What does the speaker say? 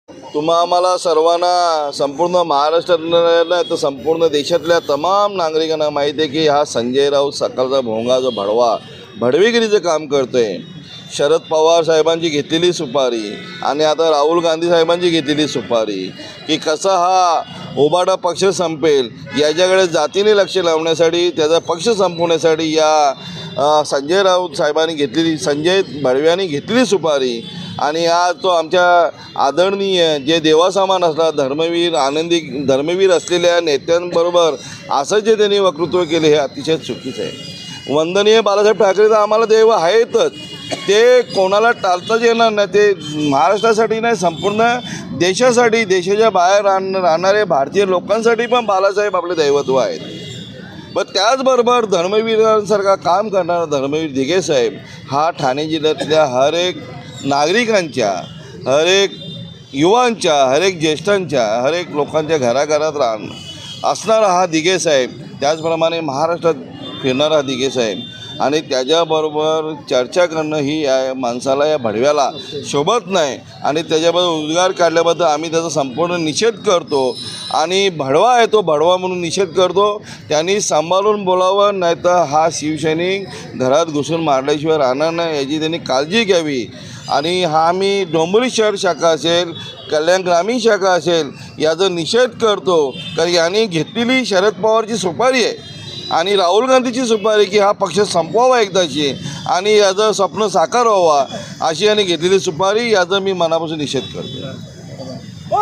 तुम्हा आम्हाला सर्वांना संपूर्ण महाराष्ट्रातल्या तर संपूर्ण देशातल्या तमाम नागरिकांना माहिती आहे की हा संजय राऊत सकाळचा भोंगा जो भडवेगिरीचं काम करतोय. शरद पवार साहेबांची घेतलेली सुपारी आणि आता राहुल गांधी साहेबांची घेतलेली सुपारी की कसा हा ओबाडा पक्ष संपेल याच्याकडे जातीने लक्ष लावण्यासाठी, त्याचा पक्ष संपवण्यासाठी या संजय राऊत साहेबांनी घेतलेली, संजय भडव्यांनी घेतलेली सुपारी. आणि आज तो आमच्या आदरणीय जे देवासमान असला धर्मवीर असलेल्या नेत्यांबरोबर असं जे त्यांनी वक्तृत्व केले हे अतिशय चुकीचं आहे. वंदनीय बाळासाहेब ठाकरे तर आम्हाला देव आहेतच, ते कोणाला टाळताच येणार नाही. ते महाराष्ट्रासाठी नाही, संपूर्ण देशासाठी, देशाच्या बाहेर राहणारे भारतीय लोकांसाठी पण बाळासाहेब आपले दैवत्व आहेत. पण त्याचबरोबर धर्मवीरांसारखा काम करणारा धर्मवीर दिघे साहेब हा ठाणे जिल्ह्यातल्या हर एक नागरिकांच्या, हर एक युवांच्या, हर एक ज्येष्ठांच्या, हर एक लोकांच्या घराघरात असणारा हा दिघे साहेब, त्याचप्रमाणे महाराष्ट्रात फिरणारा दिघे साहेब आणि त्याच्याबरोबर चर्चा करणं ही या माणसाला, या भडव्याला शोभत नाही. आणि त्याच्याबद्दल उद्गार काढल्याबद्दल आम्ही त्याचा संपूर्ण निषेध करतो. आणि भडवा आहे तो भडवा म्हणून निषेध करतो. त्यांनी सांभाळून बोलावं, नाही तर हा शिवसैनिक घरात घुसून मारल्याशिवाय राहणार नाही याची त्यांनी काळजी घ्यावी. आणि हा आम्ही डोंबिवली शहर शाखा असेल, कल्याण ग्रामीण शाखा असेल याचा निषेध करतो. कारण यांनी घेतलेली शरद पवारची सुपारी आहे आणि राहुल गांधीची सुपारी की हा पक्ष संपवावा एकदाची आणि याचं स्वप्न साकार व्हावा अशी यांनी घेतलेली सुपारी, याचा मी मनापासून निषेध करतो.